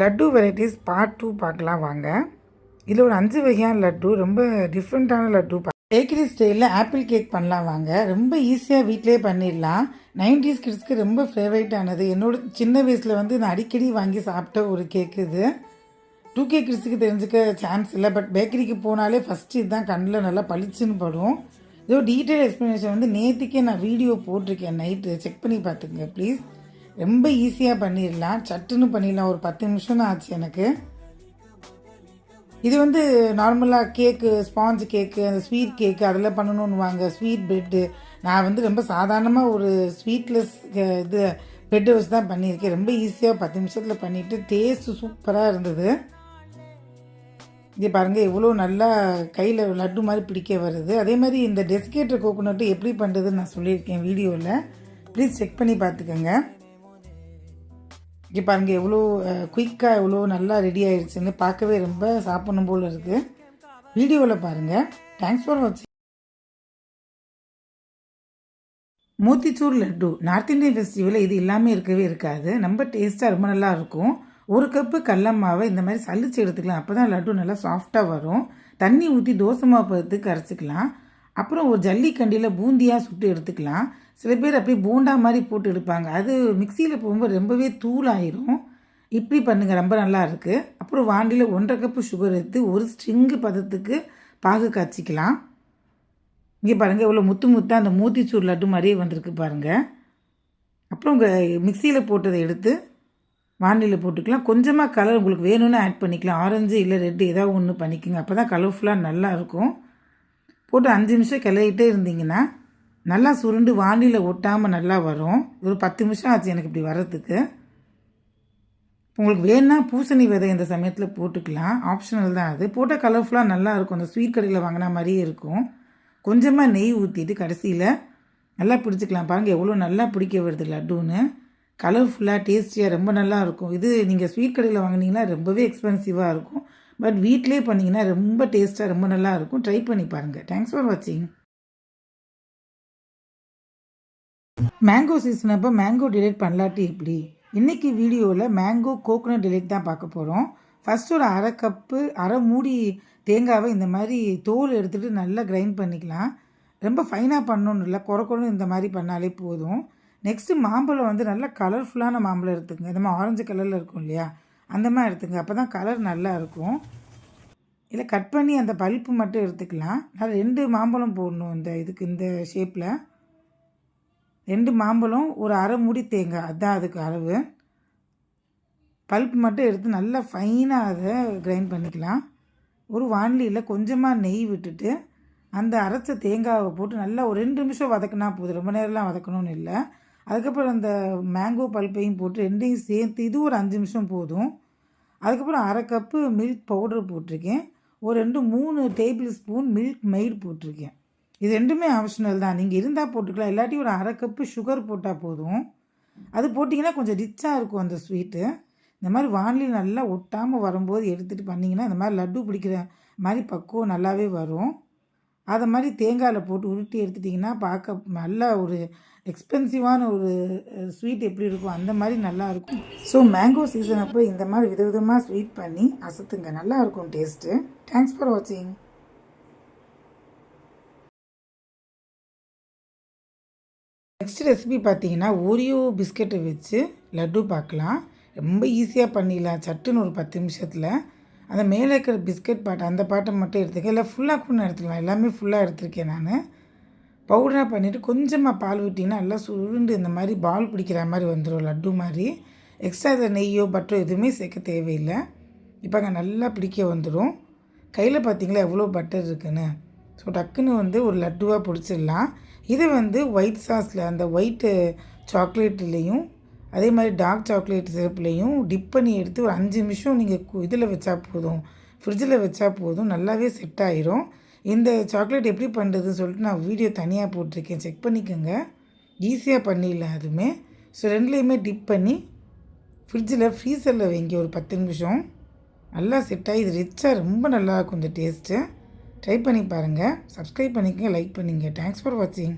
Laddu varieties part 2 பார்க்கலாம் வாங்க. இதில் ஒரு 5 வகையான லட்டு, ரொம்ப டிஃப்ரெண்ட்டான லட்டு. பேக்கரி ஸ்டைலில் ஆப்பிள் கேக் பண்ணலாம் வாங்க. ரொம்ப ஈஸியாக வீட்டிலே பண்ணிடலாம். 90s கிட்ஸ்க்கு ரொம்ப ஃபேவரட்டானது. என்னோட சின்ன வயசில் நான் அடிக்கடி வாங்கி சாப்பிட்ட ஒரு கேக்கு இது. 2K கிட்ஸுக்கு தெரிஞ்சுக்க சான்ஸ் இல்லை. பட் பேக்கரிக்கு போனாலே ஃபஸ்ட்டு இதுதான் கண்ணில் நல்லா பளிச்சுன்னு படும். இதோ டீட்டெயில் எக்ஸ்ப்ளனேஷன் நேற்றுக்கே நான் வீடியோ போட்டிருக்கேன். நைட்டு செக் பண்ணி பார்த்துக்குங்க ப்ளீஸ். ரொம்ப ஈஸியாக பண்ணிடலாம், சட்டுன்னு பண்ணிடலாம். ஒரு 10 நிமிஷம் தான் ஆச்சு எனக்கு. இது நார்மலாக கேக்கு, ஸ்பாஞ்ச் கேக்கு, அந்த ஸ்வீட் கேக்கு அதெல்லாம் பண்ணணும்னு வாங்க. ஸ்வீட் ப்ரெட்டு நான் ரொம்ப சாதாரணமாக ஒரு ஸ்வீட்லெஸ் இது ப்ரெட்டை வச்சு தான் பண்ணியிருக்கேன். ரொம்ப ஈஸியாக 10 நிமிஷத்தில் பண்ணிவிட்டு டேஸ்ட்டு சூப்பராக இருந்தது. இது பாருங்கள் எவ்வளோ நல்லா கையில் லட்டு மாதிரி பிடிக்க வருது. அதே மாதிரி இந்த டெசிகேட்டர் கோகோனட்டு எப்படி பண்ணுறதுன்னு நான் சொல்லியிருக்கேன் வீடியோவில். ப்ளீஸ் செக் பண்ணி பார்த்துக்கோங்க. இங்கே பாருங்கள் எவ்வளோ குயிக்காக எவ்வளோ நல்லா ரெடி ஆகிடுச்சுன்னு பார்க்கவே ரொம்ப சாப்பிடணும் போல் இருக்குது. வீடியோவில் பாருங்கள். தேங்க்ஸ் ஃபார் வாட்சிங். மோத்திச்சூர் லட்டு நார்த் இந்தியன் ஃபெஸ்டிவலில் இது எல்லாமே இருக்கவே இருக்காது. ரொம்ப டேஸ்ட்டாக ரொம்ப நல்லா இருக்கும். 1 கப்பு கடல மாவை இந்த மாதிரி சலிச்சு எடுத்துக்கலாம். அப்போ தான் லட்டு நல்லா சாஃப்டாக வரும். தண்ணி ஊற்றி தோசை மாவு பதத்துக்கு கரைச்சிக்கலாம். அப்புறம் ஒரு ஜல்லிக்கண்டியில் பூந்தியாக சுட்டு எடுத்துக்கலாம். சில பேர் அப்படியே போண்டா மாதிரி போட்டு எடுப்பாங்க. அது மிக்சியில் போகும்போது ரொம்பவே தூள் ஆயிரும். இப்படி பண்ணுங்கள், ரொம்ப நல்லா இருக்குது. அப்புறம் வாண்டியில் 1.5 கப்பு சுகர் எடுத்து ஒரு ஸ்ட்ரிங்கு பதத்துக்கு பாகு காய்ச்சிக்கலாம். இங்கே பாருங்கள் எவ்வளோ முத்து முத்தாக அந்த மோத்திச்சூர் லட்டு மாதிரியே வந்திருக்கு பாருங்கள். அப்புறம் உங்கள் மிக்சியில் போட்டதை எடுத்து வாண்டியில் போட்டுக்கலாம். கொஞ்சமாக கலர் உங்களுக்கு வேணும்னு ஆட் பண்ணிக்கலாம். ஆரஞ்சு இல்லை ரெட்டு ஏதாவது ஒன்று பண்ணிக்கோங்க. அப்போ தான் கலர்ஃபுல்லாக நல்லாயிருக்கும். போட்டு 5 நிமிஷம் கிளறிட்டே இருந்தீங்கன்னா நல்லா சுருண்டு வாண்டியில் ஒட்டாமல் நல்லா வரும். ஒரு 10 நிமிஷம் ஆச்சு எனக்கு இப்படி வர்றதுக்கு. உங்களுக்கு வேணுன்னா பூசணி விதை இந்த சமயத்தில் போட்டுக்கலாம், ஆப்ஷனல் தான் அது. போட்டால் கலர்ஃபுல்லாக நல்லா இருக்கும். அந்த ஸ்வீட் கடையில் வாங்கினா மாதிரியே இருக்கும். கொஞ்சமாக நெய் ஊற்றிட்டு கடைசியில் நல்லா பிடிச்சிக்கலாம். பாருங்கள் எவ்வளோ நல்லா பிடிக்க வருது லட்டுன்னு. கலர்ஃபுல்லாக டேஸ்டியாக ரொம்ப நல்லா இருக்கும். இது நீங்கள் ஸ்வீட் கடையில் வாங்கினீங்கன்னா ரொம்பவே எக்ஸ்பென்சிவாக இருக்கும். பட் வீட்டிலே பண்ணிங்கன்னா ரொம்ப டேஸ்ட்டாக ரொம்ப நல்லா இருக்கும். ட்ரை பண்ணி பாருங்கள். தேங்க்ஸ் ஃபார் வாட்சிங். மேங்கோ சீசன் அப்போ மேங்கோ டிலேட் பண்ணலாட்டி எப்படி? இன்றைக்கி வீடியோவில் மேங்கோ கோகோனட் டிலேட் தான் பார்க்க போகிறோம். ஃபஸ்ட்டு ஒரு 1/2 கப்பு 1/2 மூடி தேங்காவை இந்த மாதிரி தோல் எடுத்துகிட்டு நல்லா கிரைண்ட் பண்ணிக்கலாம். ரொம்ப ஃபைனாக பண்ணணுன்னு இல்லை, குறைக்கணும் இந்த மாதிரி பண்ணாலே போதும். நெக்ஸ்ட்டு மாம்பழம் நல்லா கலர்ஃபுல்லான மாம்பழம் எடுத்துக்கங்க. இந்த மாதிரி ஆரஞ்சு கலரில் இருக்கும் இல்லையா, அந்த மாதிரி எடுத்துங்க. அப்போ தான் கலர் நல்லா இருக்கும். இல்லை கட் பண்ணி அந்த பல்ப்பு மட்டும் எடுத்துக்கலாம். நான் 2 மாம்பழம் போடணும் இந்த ஷேப்பில். 2 மாம்பழம், ஒரு 1/2 மூடி தேங்காய், அதுதான் அதுக்கு அளவு. பல்ப் மட்டும் எடுத்து நல்லா ஃபைனாக அதை கிரைண்ட் பண்ணிக்கலாம். ஒரு வாண்டியில் கொஞ்சமாக நெய் விட்டுட்டு அந்த அரைச்ச தேங்காவை போட்டு நல்லா ஒரு 2 நிமிஷம் வதக்கினா போதும். ரொம்ப நேரம்லாம் வதக்கணும்னு இல்லை. அதுக்கப்புறம் அந்த மேங்கோ பல்ப்பையும் போட்டு 2ஐயும் சேர்த்து இது ஒரு 5 நிமிஷம் போதும். அதுக்கப்புறம் 1/2 கப்பு மில்க் பவுடர் போட்டிருக்கேன். ஒரு 3 டேபிள் ஸ்பூன் மில்க் மெய்டு போட்டிருக்கேன். இது 2மே ஆப்ஷனல் தான். நீங்கள் இருந்தால் போட்டுக்கலாம், இல்லாட்டி ஒரு 1/2 கப்பு சுகர் போட்டால் போதும். அது போட்டிங்கன்னா கொஞ்சம் ரிச்சாக இருக்கும் அந்த ஸ்வீட்டு. இந்த மாதிரி வானிலையில் நல்லா ஒட்டாமல் வரும்போது எடுத்துகிட்டு பண்ணிங்கன்னா இந்த மாதிரி லட்டு பிடிக்கிற மாதிரி பக்குவம் நல்லாவே வரும். அதை மாதிரி தேங்காயில் போட்டு உருட்டி எடுத்துட்டிங்கன்னா பார்க்க நல்லா ஒரு எக்ஸ்பென்சிவான ஒரு ஸ்வீட் எப்படி இருக்கும் அந்த மாதிரி நல்லாயிருக்கும். ஸோ மேங்கோ சீசன் அப்போ இந்த மாதிரி விதவிதமாக ஸ்வீட் பண்ணி அசத்துங்க, நல்லாயிருக்கும் டேஸ்ட்டு. தேங்க்ஸ் ஃபார் வாட்சிங். நெக்ஸ்ட் ரெசிபி பார்த்தீங்கன்னா ஓரியோ பிஸ்கெட்டை வச்சு லட்டு பார்க்கலாம். ரொம்ப ஈஸியாக பண்ணிடலாம், சட்டுன்னு ஒரு 10 நிமிஷத்தில். அந்த மேலே இருக்கிற பிஸ்கெட் பாட்டை அந்த பாட்டை மட்டும் எடுத்துக்கேன். இல்லை ஃபுல்லாக கூட எடுத்துக்கலாம். எல்லாமே ஃபுல்லாக எடுத்துருக்கேன் நான். பவுடராக பண்ணிவிட்டு கொஞ்சமாக பால் விட்டிங்கன்னா நல்லா சுருண்டு இந்த மாதிரி பால் பிடிக்கிற மாதிரி வந்துடும் லட்டு மாதிரி. எக்ஸ்ட்ரா இதில் நெய்யோ பட்டரோ எதுவுமே சேர்க்க தேவையில்லை. இப்போ அங்கே நல்லா பிடிக்க வந்துடும். கையில் பார்த்தீங்களா எவ்வளோ பட்டர் இருக்குன்னு. ஸோ டக்குன்னு ஒரு லட்டுவாக பிடிச்சிடலாம். இதை ஒயிட் சாஸில் அந்த ஒயிட்டு சாக்லேட்லேயும் அதே மாதிரி டார்க் சாக்லேட் சிரப்லேயும் டிப் பண்ணி எடுத்து ஒரு 5 நிமிஷம் நீங்கள் இதில் வச்சா போதும், ஃப்ரிட்ஜில் வச்சா போதும், நல்லாவே செட் ஆயிரும். இந்த சாக்லேட் எப்படி பண்ணுறதுன்னு சொல்லிட்டு நான் வீடியோ தனியாக போட்டிருக்கேன், செக் பண்ணிக்கோங்க. ஈஸியாக பண்ணிடலாம் அதுவுமே. ஸோ 2லேயுமே டிப் பண்ணி ஃப்ரிட்ஜில் ஃப்ரீசரில் வைங்க ஒரு 10 நிமிஷம். நல்லா செட் ஆகி இது ரிச்சாக ரொம்ப நல்லாயிருக்கும் இந்த டேஸ்ட்டு. ட்ரை பண்ணி பாருங்கள். சப்ஸ்கிரைப் பண்ணிக்கங்க, லைக் பண்ணிங்க. தேங்க்ஸ் ஃபார் வாட்சிங்.